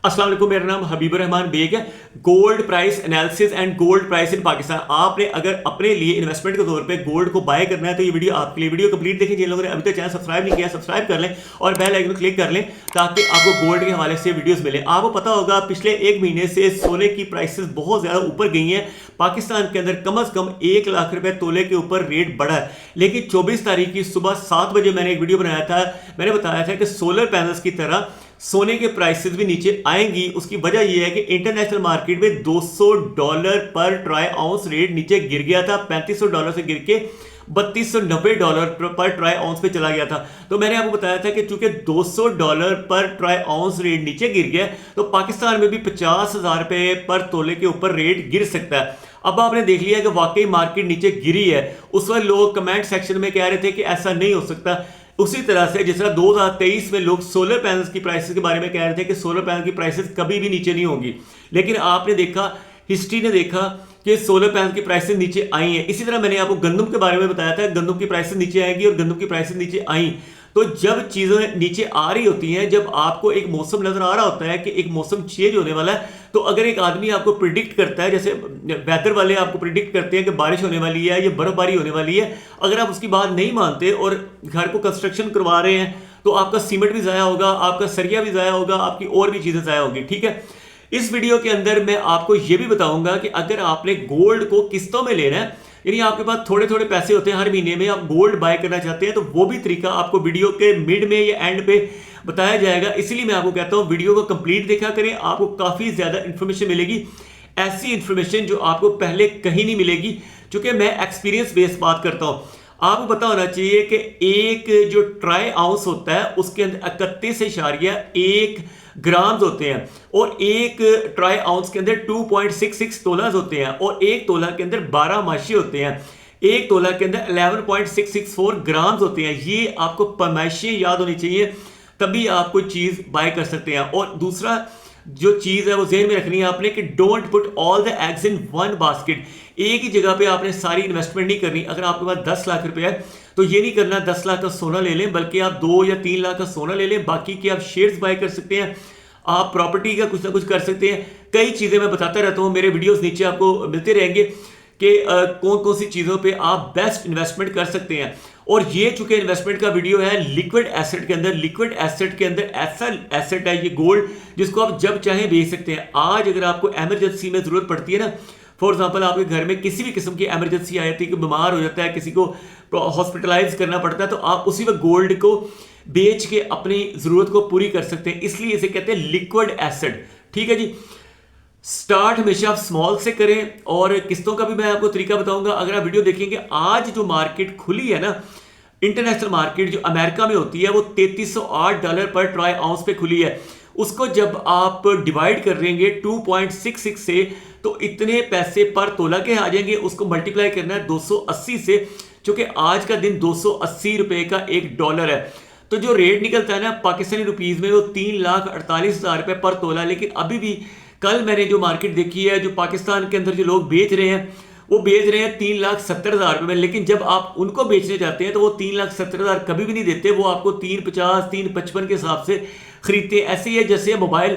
अस्सलाम वालेकुम, मेरा नाम हबीबुर रहमान बेग है। Gold price analysis and gold price in Pakistan. आपने अगर अपने लिए इन्वेस्टमेंट के तौर पे गोल्ड को बाय करना है तो ये वीडियो आपके लिए। वीडियो कंप्लीट देखें। जिन लोगों ने अभी तक चैनल सब्सक्राइब नहीं किया सब्सक्राइब कर लें और बेल आइकन क्लिक कर लें ताकि आपको गोल्ड के हवाले से वीडियोस मिले। आपको पता होगा पिछले एक महीने से सोने की प्राइसेस बहुत ज्यादा ऊपर गई हैं। पाकिस्तान के अंदर कम से कम 1 लाख रुपए तोले के ऊपर रेट बढ़ा है। लेकिन 24 तारीख की सुबह 7 बजे मैंने एक वीडियो बनाया था। मैंने बताया था कि सोलर पैनल्स की तरह सोने के प्राइसेस भी नीचे आएंगी। उसकी वजह यह है कि इंटरनेशनल मार्केट में $200 पर ट्राई आउंस रेट नीचे गिर गया था। $3500 से गिर के $3290 पर ट्राई आउंस पे चला गया था। तो मैंने आपको बताया था कि चूंकि $200 पर ट्राई आउंस रेट नीचे गिर गया तो पाकिस्तान में भी 50,000 रुपए पर तोले के ऊपर रेट गिर सकता है। अब आपने देख लिया कि वाकई मार्केट नीचे गिरी है। उस वक्त लोग कमेंट सेक्शन में कह रहे थे कि ऐसा नहीं हो सकता। उसी तरह से जिस तरह 2023 में लोग सोलर पैनल्स की प्राइसेस के बारे में कह रहे थे कि सोलर पैनल की प्राइसेस कभी भी नीचे नहीं होंगी, लेकिन आपने देखा, हिस्ट्री ने देखा कि सोलर पैनल की प्राइसेस नीचे आई हैं। इसी तरह मैंने आपको गंदम के बारे में बताया था, गंदम की प्राइसेस नीचे आएगी और गंदम की प्राइसेस नीचे आई। तो जब चीजें नीचे आ रही होती हैं, जब आपको एक मौसम नजर आ रहा होता है कि एक मौसम चेंज होने वाला है, तो अगर एक आदमी आपको प्रिडिक्ट करता है, जैसे वेदर वाले आपको प्रिडिक्ट करते हैं कि बारिश होने वाली है या बर्फबारी होने वाली है, अगर आप उसकी बात नहीं मानते और घर को कंस्ट्रक्शन करवा रहे हैं तो आपका सीमेंट भी ज़ाया होगा, आपका सरिया भी ज़ाया होगा, आपकी और भी चीज़ें ज़ाया होगी। ठीक है, इस वीडियो के अंदर मैं आपको यह भी बताऊंगा कि अगर आपने गोल्ड को किस्तों में लेना है, यानी आपके पास थोड़े थोड़े पैसे होते हैं हर महीने में, आप गोल्ड बाय करना चाहते हैं, तो वो भी तरीका आपको वीडियो के मिड में या एंड पे बताया जाएगा। इसलिए मैं आपको कहता हूं वीडियो को कंप्लीट देखा करें, आपको काफी ज्यादा इंफॉर्मेशन मिलेगी। ऐसी इंफॉर्मेशन जो आपको पहले कहीं नहीं मिलेगी, क्योंकि मैं एक्सपीरियंस बेस्ड बात करता हूं। आपको पता होना चाहिए कि एक जो ट्राई आउंस होता है उसके अंदर 31.1 ग्राम्स होते हैं और एक ट्राई आउंस के अंदर 2.66 तोलास होते हैं और एक तोला के अंदर 12 माशी होते हैं। एक तोला के अंदर 11.664 ग्राम्स होते हैं। ये आपको पैमाइशें याद होनी चाहिए, तभी आप कोई चीज बाय कर सकते हैं। और दूसरा जो चीज है वो ज़हन में रखनी है आपने कि don't put all the eggs in one basket. एक ही जगह पे आपने सारी इन्वेस्टमेंट नहीं करनी। अगर आपके पास 10 लाख रुपए है तो ये नहीं करना 10 लाख का सोना ले लें, बल्कि आप 2 या 3 लाख का सोना ले लें। बाकी के आप शेयर्स बाय कर सकते हैं, आप प्रॉपर्टी का कुछ ना कुछ कर सकते हैं। कई चीजें मैं बताता रहता हूं, मेरे वीडियोस नीचे आपको मिलते रहेंगे कि कौन कौन सी चीजों पे आप बेस्ट इन्वेस्टमेंट कर सकते हैं। और ये चूंकि इन्वेस्टमेंट का वीडियो है लिक्विड एसेट के अंदर, लिक्विड एसेट के अंदर ऐसा एसेट है ये गोल्ड, जिसको आप जब चाहें बेच सकते हैं। आज अगर आपको इमरजेंसी में जरूरत पड़ती है ना, फॉर एग्जाम्पल आपके घर में किसी भी किस्म की इमरजेंसी आ जाती है कि बीमार हो जाता है, किसी को हॉस्पिटलाइज करना पड़ता है, तो आप उसी वक्त गोल्ड को बेच के अपनी जरूरत को पूरी कर सकते हैं। इसलिए इसे कहते हैं लिक्विड एसेट। ठीक है जी, स्टार्ट हमेशा आप स्मॉल से करें और किस्तों का भी मैं आपको तरीका बताऊंगा। अगर आप वीडियो देखेंगे, आज जो मार्केट खुली है ना, इंटरनेशनल मार्केट जो अमेरिका में होती है, वो $3308 पर ट्राई आउंस पे खुली है। उसको जब आप डिवाइड कर देंगे 2.66 से, तो इतने पैसे पर तोला के आ जाएंगे। उसको मल्टीप्लाई करना है 280 से, क्योंकि आज का दिन 280 रुपए का $1 है। तो जो रेट निकलता है ना पाकिस्तानी रुपीज में, वो 3,48,000 रुपए पर तोला। लेकिन अभी भी कल मैंने जो मार्केट देखी है, जो पाकिस्तान के अंदर जो लोग बेच रहे हैं, वो बेच रहे हैं 3,70,000 रुपए में। लेकिन जब आप उनको बेचने जाते हैं तो वो 3,70,000 कभी भी नहीं देते, वो आपको 350 355 के हिसाब से खरीदते हैं। ऐसे ही है जैसे मोबाइल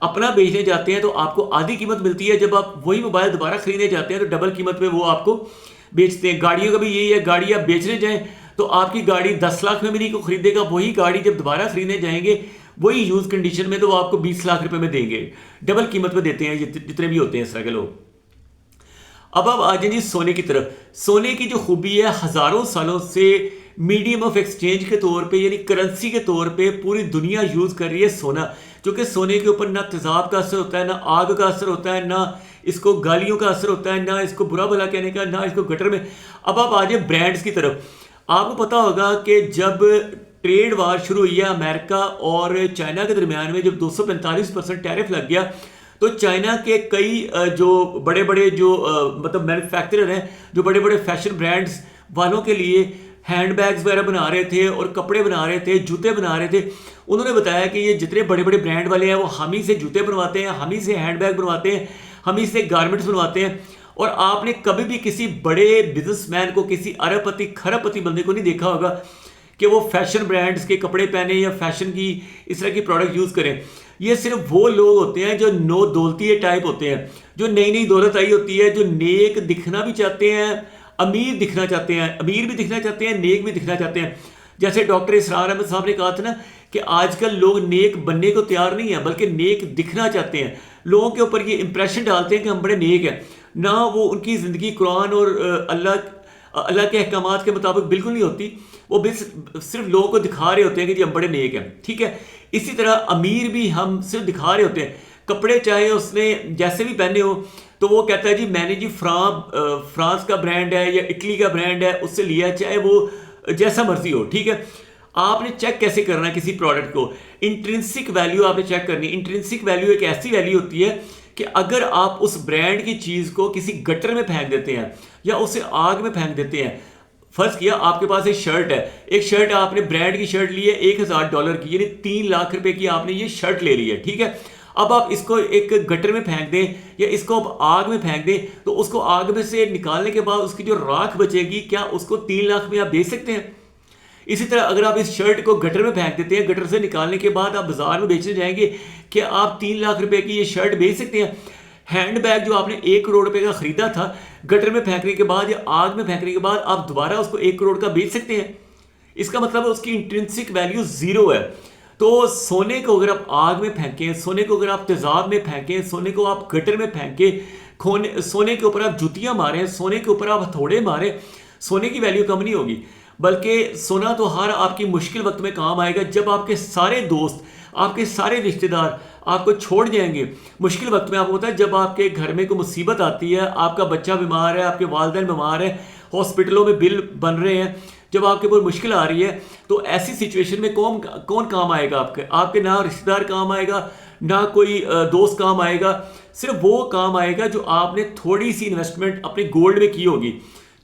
अपना बेचने जाते हैं तो आपको आधी कीमत मिलती है, जब आप वही मोबाइल दोबारा खरीदने जाते हैं तो डबल कीमत पे वो आपको बेचते हैं। गाड़ियों का भी यही है, गाड़ी आप बेचने जाएं तो आपकी गाड़ी 10 लाख में भी नहीं को खरीदेगा, वही गाड़ी जब दोबारा खरीदने जाएंगे वही यूज कंडीशन में तो वो आपको 20 लाख रुपए में देंगे, डबल कीमत पे देते हैं जितने भी होते हैं इस तरह के लोग। अब आप आ जाए जी सोने की तरफ। सोने की जो खूबी है, हजारों सालों से मीडियम ऑफ एक्सचेंज के तौर पे, यानी करेंसी के तौर पे पूरी दुनिया यूज कर रही है सोना। क्योंकि सोने के ऊपर ना तेजाब का असर होता है, ना आग का असर होता है, ना इसको गालियों का असर होता है, ना इसको बुरा भला कहने का, ना इसको गटर में। अब आप आ जाए ब्रांड्स की तरफ। आपको पता होगा कि जब ट्रेड वार शुरू हुई है अमेरिका और चाइना के दरमियान में, जब 245% टैरिफ लग गया, तो चाइना के कई जो बड़े बड़े जो मतलब मैन्युफैक्चरर हैं, जो बड़े बड़े फैशन ब्रांड्स वालों के लिए हैंड बैग्स वगैरह बना रहे थे और कपड़े बना रहे थे, जूते बना रहे थे, उन्होंने बताया कि ये जितने बड़े बड़े ब्रांड वाले हैं वो हम ही से जूते बनवाते हैं, हम ही से हैंड बैग बनवाते हैं, हम ही से गारमेंट्स बनवाते हैं। और आपने कभी भी किसी बड़े बिजनेसमैन को, किसी अरबपति खरबपति बंदे को नहीं देखा होगा कि वो फैशन ब्रांड्स के कपड़े पहने या फैशन की इस तरह की प्रोडक्ट यूज करें। ये सिर्फ वो लोग होते हैं जो नो दौलती टाइप होते हैं, जो नई नई दौलत आई होती है, जो नेक दिखना भी चाहते हैं, अमीर दिखना चाहते हैं, अमीर भी दिखना चाहते हैं, नेक भी दिखना चाहते हैं। जैसे डॉक्टर इसरार अहमद साहब ने कहा था ना कि आजकल लोग नेक बनने को तैयार नहीं है, बल्कि नेक दिखना चाहते हैं। लोगों के ऊपर ये इंप्रेशन डालते हैं कि हम बड़े नेक हैं, ना वो उनकी ज़िंदगी कुरान और अल्लाह के अहकामात के मुताबिक बिल्कुल नहीं होती। वो सिर्फ लोगों को दिखा रहे होते हैं कि जी हम बड़े नेक हैं, ठीक है। इसी तरह अमीर भी हम सिर्फ दिखा रहे होते हैं, कपड़े चाहे उसने जैसे भी पहने हो तो वो कहता है जी मैंने जी फ्रांस का ब्रांड है या इटली का ब्रांड है उससे लिया, चाहे वो जैसा मर्जी हो, ठीक है। आपने चेक कैसे करना है किसी प्रोडक्ट को? इंट्रिंसिक वैल्यू आपने चेक करनी है। इंट्रिंसिक वैल्यू एक ऐसी वैल्यू होती है कि अगर आप उस ब्रांड की चीज़ को किसी गटर में फेंक देते हैं या उसे आग में फेंक देते हैं, फर्ज किया आपके पास एक शर्ट है, एक शर्ट आपने ब्रांड की शर्ट ली है $1000 की, यानी 3 लाख रुपए की आपने ये शर्ट ले ली है, ठीक है। अब आप इसको एक गटर में फेंक दें या इसको आप आग में फेंक दें, तो उसको आग में से निकालने के बाद उसकी जो राख बचेगी, क्या उसको 3 लाख में आप बेच सकते हैं? इसी तरह अगर आप इस शर्ट को गटर में फेंक देते हैं, गटर से निकालने के बाद आप बाजार में बेचने जाएंगे, क्या आप 3 लाख रुपए की ये शर्ट बेच सकते हैं? हैंड बैग जो आपने 1 करोड़ रुपए का खरीदा था, गटर में फेंकने के बाद या आग में फेंकने के बाद आप दोबारा उसको 1 करोड़ का बेच सकते हैं? इसका मतलब उसकी इंट्रिंसिक वैल्यू 0 है। तो सोने को अगर आप आग में फेंकें, सोने को अगर आप तेजाब में फेंकें, सोने को आप गटर में फेंकें, सोने के ऊपर आप जुतियां मारें, सोने के ऊपर आप हथौड़े मारें, सोने की वैल्यू कम नहीं होगी। बल्कि सोना तो हर आपकी मुश्किल वक्त में काम आएगा, जब आपके सारे दोस्त, आपके सारे रिश्तेदार आपको छोड़ जाएंगे। मुश्किल वक्त में आपको पता है, जब आपके घर में कोई मुसीबत आती है, आपका बच्चा बीमार है, आपके वालिदैन बीमार है, हॉस्पिटलों में बिल बन रहे हैं, जब आपके ऊपर मुश्किल आ रही है, तो ऐसी सिचुएशन में कौन काम आएगा? आपके ना रिश्तेदार काम आएगा, ना कोई दोस्त काम आएगा। सिर्फ वो काम आएगा जो आपने थोड़ी सी इन्वेस्टमेंट अपने गोल्ड में की होगी,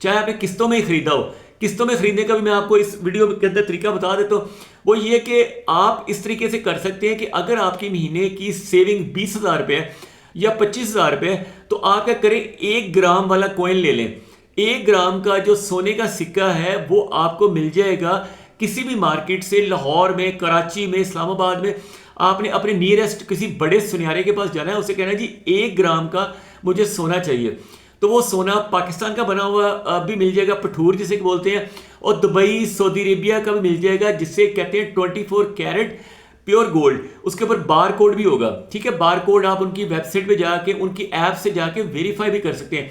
चाहे आपने किस्तों में ही खरीदा हो। किस्तों में खरीदने का भी मैं आपको इस वीडियो के अंदर तरीका बता देता हूँ। वो ये कि आप इस तरीके से कर सकते हैं कि अगर आपकी महीने की सेविंग 20,000 रुपये या 25,000 रुपये, तो आप क्या करें, 1 ग्राम वाला कॉइन ले लें। 1 ग्राम का जो सोने का सिक्का है वो आपको मिल जाएगा किसी भी मार्केट से, लाहौर में, कराची में, इस्लामाबाद में। आपने अपने नियरेस्ट किसी बड़े सुनियारे के पास जाना है, उसे कहना है जी 1 ग्राम का मुझे सोना चाहिए। तो वो सोना पाकिस्तान का बना हुआ भी मिल जाएगा, पठूर जिसे बोलते हैं, और दुबई, सऊदी अरेबिया का भी मिल जाएगा, जिसे कहते हैं 24 कैरेट प्योर गोल्ड। उसके ऊपर बार कोड भी होगा, ठीक है। बार कोड आप उनकी वेबसाइट पे जाके, उनकी ऐप से जाके वेरीफाई भी कर सकते हैं।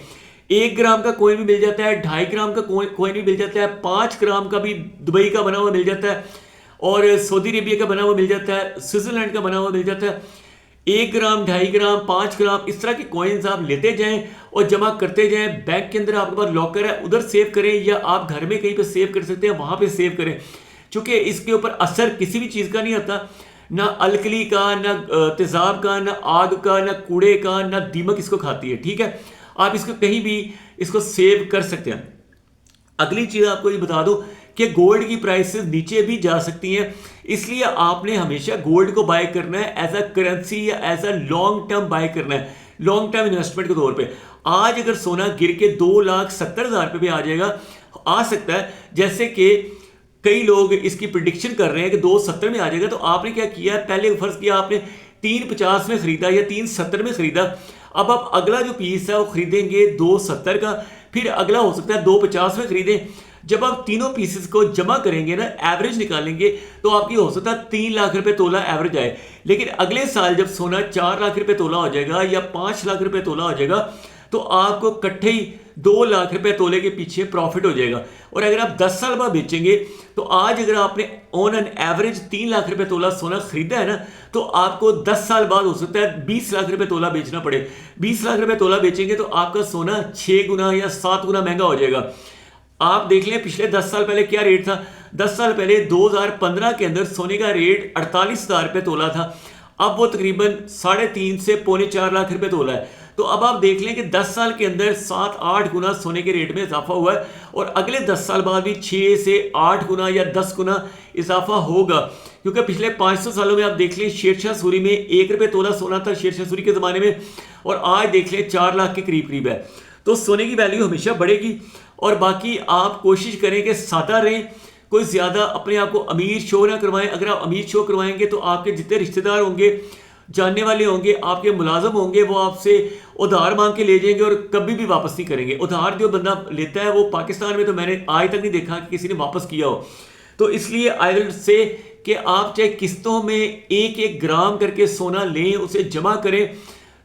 1 ग्राम का कॉइन भी मिल जाता है, 2.5 ग्राम का कॉइन भी मिल जाता है, 5 ग्राम का भी दुबई का बना हुआ मिल जाता है, और सऊदी अरेबिया का बना हुआ मिल जाता है, स्विट्जरलैंड का बना हुआ मिल जाता है। 1 ग्राम, 2.5 ग्राम, 5 ग्राम, इस तरह के कॉइन्स आप लेते जाएं और जमा करते जाएं। बैंक के अंदर आपके पास लॉकर है, उधर सेव करें, या आप घर में कहीं पे सेव कर सकते हैं, वहां पे सेव करें। चूंकि इसके ऊपर असर किसी भी चीज़ का नहीं आता, ना अलकली का, ना तेजाब का, ना आग का, ना कूड़े का, ना दीमक इसको खाती है, ठीक है। आप इसको कहीं भी इसको सेव कर सकते हैं। अगली चीज़ आपको ये बता दूं कि गोल्ड की प्राइसेस नीचे भी जा सकती हैं, इसलिए आपने हमेशा गोल्ड को बाय करना है एज अ करेंसी या as a long term buy करना है, लॉन्ग टर्म इन्वेस्टमेंट के तौर पे। आज अगर सोना गिर के 2,70,000 रुपये पे आ जाएगा, आ सकता है, जैसे कि कई लोग इसकी प्रिडिक्शन कर रहे हैं कि 270 में आ जाएगा, तो आपने क्या किया है, पहले फर्ज किया आपने 350 में खरीदा या 370 में खरीदा। अब आप अगला जो पीस है वो खरीदेंगे 270 का, फिर अगला हो सकता है 250 में खरीदें। जब आप तीनों पीसेस को जमा करेंगे ना, एवरेज निकालेंगे, तो आपकी हो सकता है 3 लाख रुपए तोला एवरेज आए। लेकिन अगले साल जब सोना 4 लाख रुपए तोला हो जाएगा या 5 लाख रुपए तोला हो जाएगा, तो आपको इकट्ठे ही 2 लाख रुपए तोले के पीछे प्रॉफिट हो जाएगा। और अगर आप 10 साल बाद बेचेंगे, तो आज अगर आपने ऑन एन एवरेज 3 लाख रुपए तोला सोना खरीदा है ना, तो आपको 10 साल बाद हो सकता है 20 लाख रुपए तोला बेचना पड़े। 20 लाख रुपए तोला बेचेंगे तो आपका सोना 6 गुना या 7 गुना महंगा हो जाएगा। आप देख लें पिछले 10 साल पहले क्या रेट था। 10 साल पहले 2015 के अंदर सोने का रेट 48,000 रुपये तोला था, अब वो तकरीबन 3.5 से 4.25 लाख रुपए तोला है। तो अब आप देख लें कि 10 साल के अंदर 7-8 गुना सोने के रेट में इजाफा हुआ है, और अगले 10 साल बाद भी 6 से 8 गुना या 10 गुना इजाफा होगा। क्योंकि पिछले 500 सालों में आप देख लें, शेरशाह सूरी में 1 रुपये तोला सोना था शेरशाह सूरी के ज़माने में, और आज देख लें 4 लाख के करीब करीब है। तो सोने की वैल्यू हमेशा बढ़ेगी। और बाकी आप कोशिश करें कि सादा रहें, कोई ज़्यादा अपने आप को अमीर शो ना करवाएं। अगर आप अमीर शो करवाएंगे तो आपके जितने रिश्तेदार होंगे जानने वाले होंगे, आपके मुलाजम होंगे, वो आपसे उधार मांग के ले जाएंगे और कभी भी वापस नहीं करेंगे। उधार जो बंदा लेता है वो पाकिस्तान में तो मैंने आज तक नहीं देखा कि किसी ने वापस किया हो। तो इसलिए आई विल से कि आप चाहे किस्तों में एक एक ग्राम करके सोना लें, उसे जमा करें,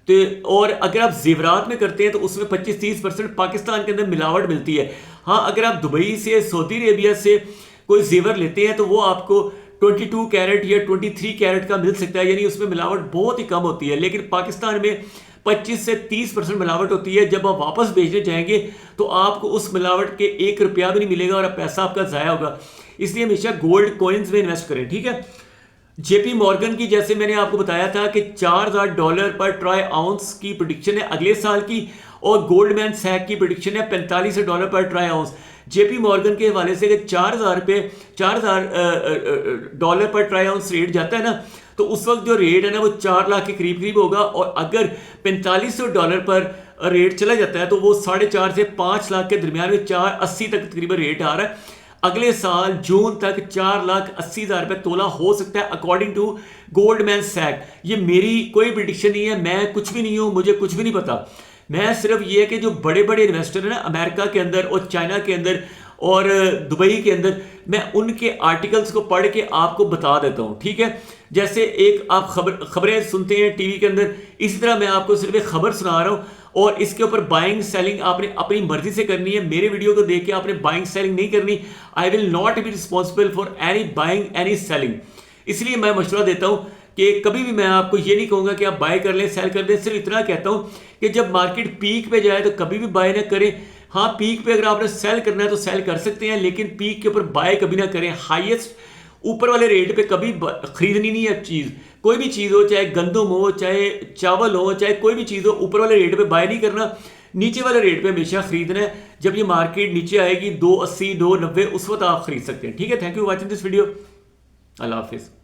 तो और अगर आप जेवरात में करते हैं तो उसमें 25-30% पाकिस्तान के अंदर मिलावट मिलती है। हाँ, अगर आप दुबई से, सऊदी अरेबिया से कोई जेवर लेते हैं तो वो आपको 22 कैरेट या 23 कैरेट का मिल सकता है, यानी उसमें मिलावट बहुत ही कम होती है। लेकिन पाकिस्तान में 25 से 30% मिलावट होती है। जब आप वापस बेचने जाएंगे तो आपको उस मिलावट के 1 रुपया भी नहीं मिलेगा और पैसा आपका ज़ाया होगा। इसलिए हमेशा गोल्ड कॉइन्स में इन्वेस्ट करें, ठीक है। जेपी मॉर्गन की, जैसे मैंने आपको बताया था कि $4000 पर ट्राई आउंस की प्रेडिक्शन है अगले साल की, और गोल्डमैन सैक की प्रेडिक्शन है $45 पर ट्राई आउंस। जेपी मॉर्गन के हवाले से अगर $4000 पर ट्राई आउंस रेट जाता है ना, तो उस वक्त जो रेट है ना वो 4 लाख के करीब करीब होगा, और अगर $4500 पर रेट चला जाता है तो वो 4.5 से 5 लाख के दरमियान में 480 तक तकरीबन रेट आ रहा है। अगले साल जून तक 4,80,000 रुपये तोला हो सकता है अकॉर्डिंग टू गोल्डमैन सैक। ये मेरी कोई प्रेडिक्शन नहीं है, मैं कुछ भी नहीं हूँ, मुझे कुछ भी नहीं पता। मैं सिर्फ ये है कि जो बड़े बड़े इन्वेस्टर हैं ना अमेरिका के अंदर और चाइना के अंदर और दुबई के अंदर, मैं उनके आर्टिकल्स को पढ़ के आपको बता देता हूँ, ठीक है। जैसे एक आप खबरें सुनते हैं टीवी के अंदर, इसी तरह मैं आपको सिर्फ एक खबर सुना रहा हूँ, और इसके ऊपर बाइंग सेलिंग आपने अपनी मर्जी से करनी है। मेरे वीडियो को देख के आपने बाइंग सेलिंग नहीं करनी। I will not be responsible for any buying any selling. इसलिए मैं मशवरा देता हूँ कि कभी भी मैं आपको ये नहीं कहूँगा कि आप बाय कर लें, सेल कर दें। सिर्फ इतना कहता हूँ कि जब मार्केट पीक पे जाए तो कभी भी बाय ना करें। हाँ, पीक पे अगर आपने सेल करना है तो सेल कर सकते हैं, लेकिन पीक के ऊपर बाय कभी ना करें। हाईएस्ट ऊपर वाले रेट पे कभी खरीदनी नहीं है चीज़। कोई भी चीज़ हो, चाहे गंदम हो, चाहे चावल हो, चाहे कोई भी चीज़ हो, ऊपर वाले रेट पे बाय नहीं करना, नीचे वाले रेट पे हमेशा खरीदना है। जब ये मार्केट नीचे आएगी 280 290 उस वक्त आप खरीद सकते हैं, ठीक है। Thank you watching this video. अल्लाह हाफिज़।